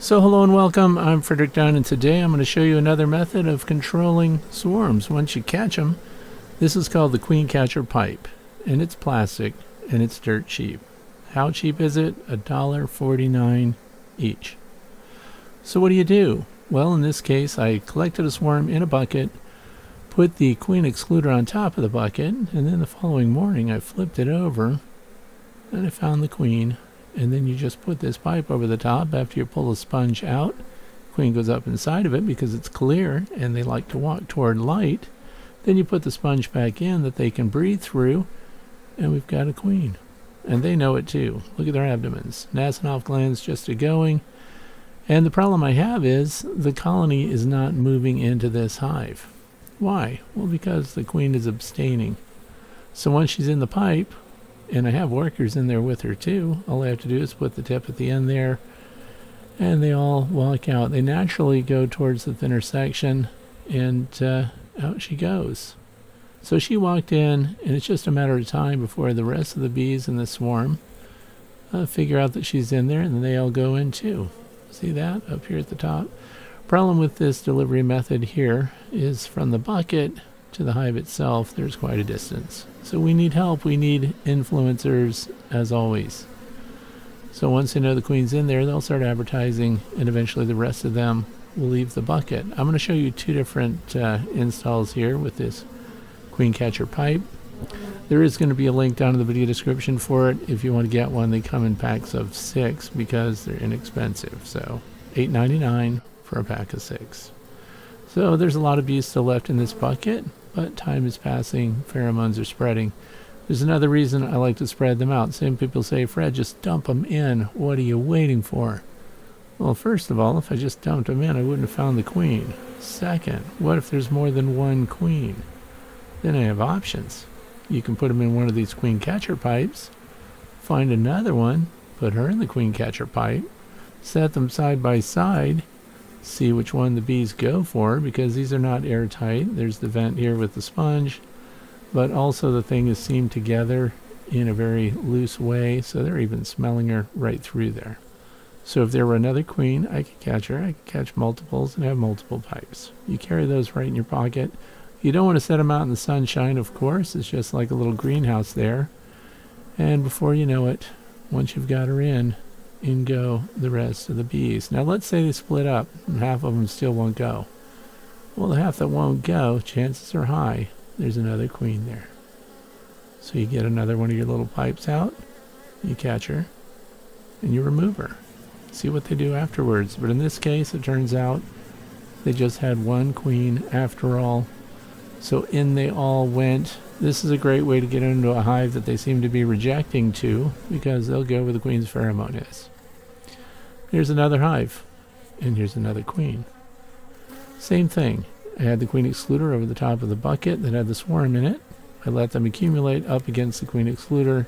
So hello and welcome, I'm Frederick Dunn, and today I'm going to show you another method of controlling swarms once you catch them. This is called the queen catcher pipe, and it's plastic, and it's dirt cheap. How cheap is it? $1.49 each. So what do? Well, in this case, I collected a swarm in a bucket, put the queen excluder on top of the bucket, and then the following morning I flipped it over, and I found the queen. And then you just put this pipe over the top after you pull the sponge out. Queen goes up inside of it because it's clear and they like to walk toward light. Then you put the sponge back in that they can breathe through, and we've got a queen. And they know it too. Look at their abdomens. Nasonov glands just a-going. And the problem I have is the colony is not moving into this hive. Why? Well, because the queen is abstaining. So once she's in the pipe, and I have workers in there with her too, all I have to do is put the tip at the end there, and they all walk out. They naturally go towards the thinner section, and out she goes. So she walked in, and it's just a matter of time before the rest of the bees in the swarm figure out that she's in there, and then they all go in too. See that up here at the top? Problem with this delivery method here is from the bucket to the hive itself, there's quite a distance. So we need help. We need influencers, as always. So once they know the queen's in there, they'll start advertising, and eventually the rest of them will leave the bucket. I'm going to show you two different installs here with this queen catcher pipe. There is going to be a link down in the video description for it. If you want to get one, they come in packs of 6 because they're inexpensive. So $8.99 for a pack of 6. So there's a lot of bees still left in this bucket, but time is passing, pheromones are spreading. There's another reason I like to spread them out. Some people say, Fred, just dump them in. What are you waiting for? Well, first of all, if I just dumped them in, I wouldn't have found the queen. Second, what if there's more than one queen? Then I have options. You can put them in one of these queen catcher pipes, find another one, put her in the queen catcher pipe, set them side by side, see which one the bees go for, because these are not airtight. There's the vent here with the sponge, but also the thing is seamed together in a very loose way, so they're even smelling her right through there. So if there were another queen, I could catch her. I could catch multiples and have multiple pipes. You carry those right in your pocket. You don't want to set them out in the sunshine, of course. It's just like a little greenhouse there. And before you know it, once you've got her in go the rest of the bees. Now let's say they split up and half of them still won't go. Well, the half that won't go, chances are high there's another queen there. So you get another one of your little pipes out, you catch her, and you remove her. See what they do afterwards. But in this case, it turns out they just had one queen after all. So in they all went. This is a great way to get into a hive that they seem to be rejecting to, because they'll go where the queen's pheromone is. Here's another hive, and here's another queen. Same thing. I had the queen excluder over the top of the bucket that had the swarm in it. I let them accumulate up against the queen excluder.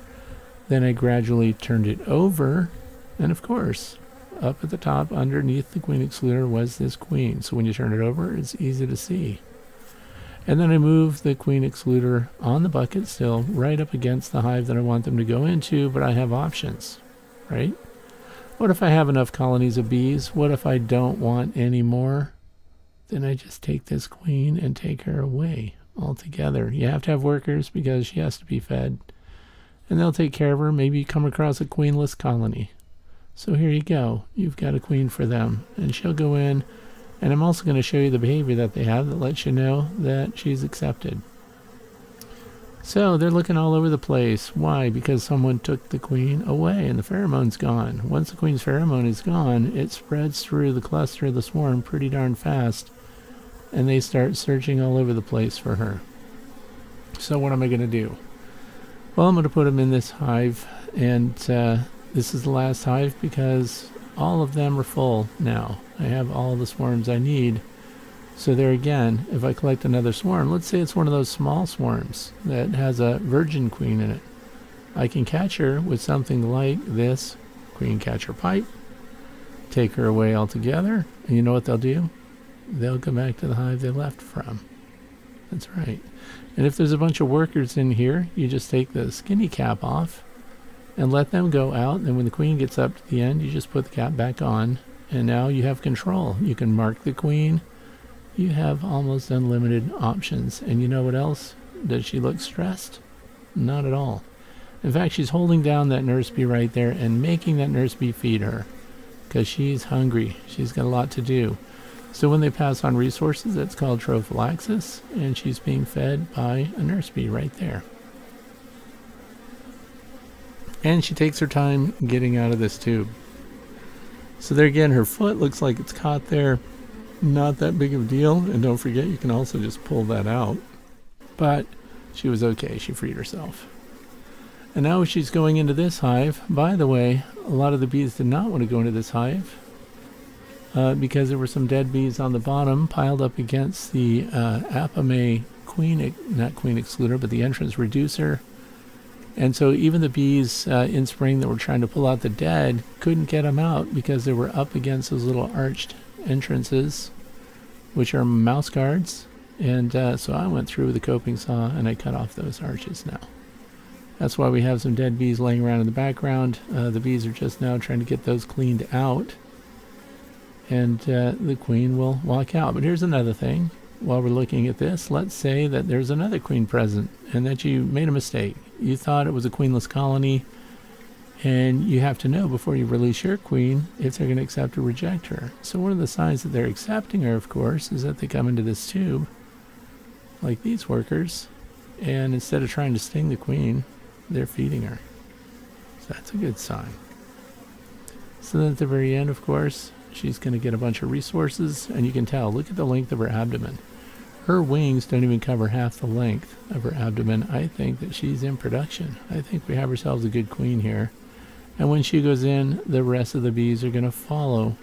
Then I gradually turned it over, and of course, up at the top underneath the queen excluder was this queen. So when you turn it over, it's easy to see. And then I move the queen excluder on the bucket still right up against the hive that I want them to go into, but I have options, right? What if I have enough colonies of bees? What if I don't want any more? Then I just take this queen and take her away altogether. You have to have workers because she has to be fed. And they'll take care of her. Maybe you come across a queenless colony. So here you go. You've got a queen for them. And she'll go in. And I'm also going to show you the behavior that they have that lets you know that she's accepted. So they're looking all over the place. Why? Because someone took the queen away and the pheromone's gone. Once the queen's pheromone is gone, it spreads through the cluster of the swarm pretty darn fast, and they start searching all over the place for her. So what am I going to do? Well, I'm going to put them in this hive, and this is the last hive because all of them are full now. I have all the swarms I need. So there again, if I collect another swarm, let's say it's one of those small swarms that has a virgin queen in it. I can catch her with something like this queen catcher pipe, take her away altogether, and you know what they'll do? They'll go back to the hive they left from. That's right. And if there's a bunch of workers in here, you just take the skinny cap off and let them go out. And when the queen gets up to the end, you just put the cap back on And now you have control. You can mark the queen. You have almost unlimited options. And you know what else? Does she look stressed? Not at all. In fact, she's holding down that nurse bee right there and making that nurse bee feed her because she's hungry. She's got a lot to do. So when they pass on resources, that's called trophallaxis, and she's being fed by a nurse bee right there. And she takes her time getting out of this tube. So there again, her foot looks like it's caught there. Not that big of a deal. And don't forget, you can also just pull that out. But she was okay. She freed herself. And now she's going into this hive. By the way, a lot of the bees did not want to go into this hive because there were some dead bees on the bottom piled up against the Apame queen, not queen excluder, but the entrance reducer. And so even the bees in spring that were trying to pull out the dead couldn't get them out because they were up against those little arched entrances, which are mouse guards. And so I went through with a coping saw and I cut off those arches now. That's why we have some dead bees laying around in the background. The bees are just now trying to get those cleaned out. And the queen will walk out. But here's another thing. While we're looking at this, let's say that there's another queen present and that you made a mistake. You thought it was a queenless colony, and you have to know before you release your queen if they're going to accept or reject her. So one of the signs that they're accepting her, of course, is that they come into this tube, like these workers, and instead of trying to sting the queen, they're feeding her. So that's a good sign. So then at the very end, of course, she's going to get a bunch of resources, and you can tell, look at the length of her abdomen. Her wings don't even cover half the length of her abdomen. I think that she's in production. I think we have ourselves a good queen here. And when she goes in, the rest of the bees are going to follow,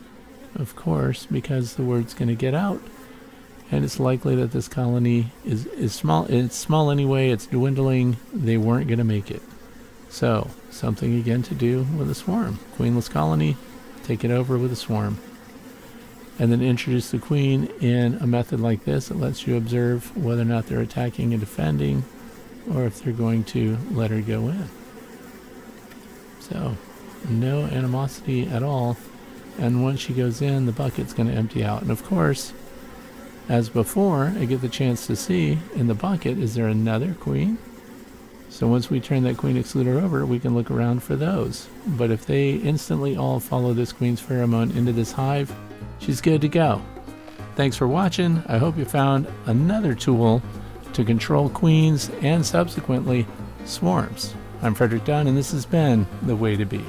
of course, because the word's going to get out. And it's likely that this colony is small. It's small anyway. It's dwindling. They weren't going to make it. So, something again to do with a swarm. Queenless colony, take it over with a swarm. And then introduce the queen in a method like this that lets you observe whether or not they're attacking and defending, or if they're going to let her go in. So, no animosity at all. And once she goes in, the bucket's going to empty out. And of course, as before, I get the chance to see in the bucket, is there another queen? So once we turn that queen excluder over, we can look around for those. But if they instantly all follow this queen's pheromone into this hive, she's good to go. Thanks for watching. I hope you found another tool to control queens and subsequently swarms. I'm Frederick Dunn, and this has been The Way to Bee.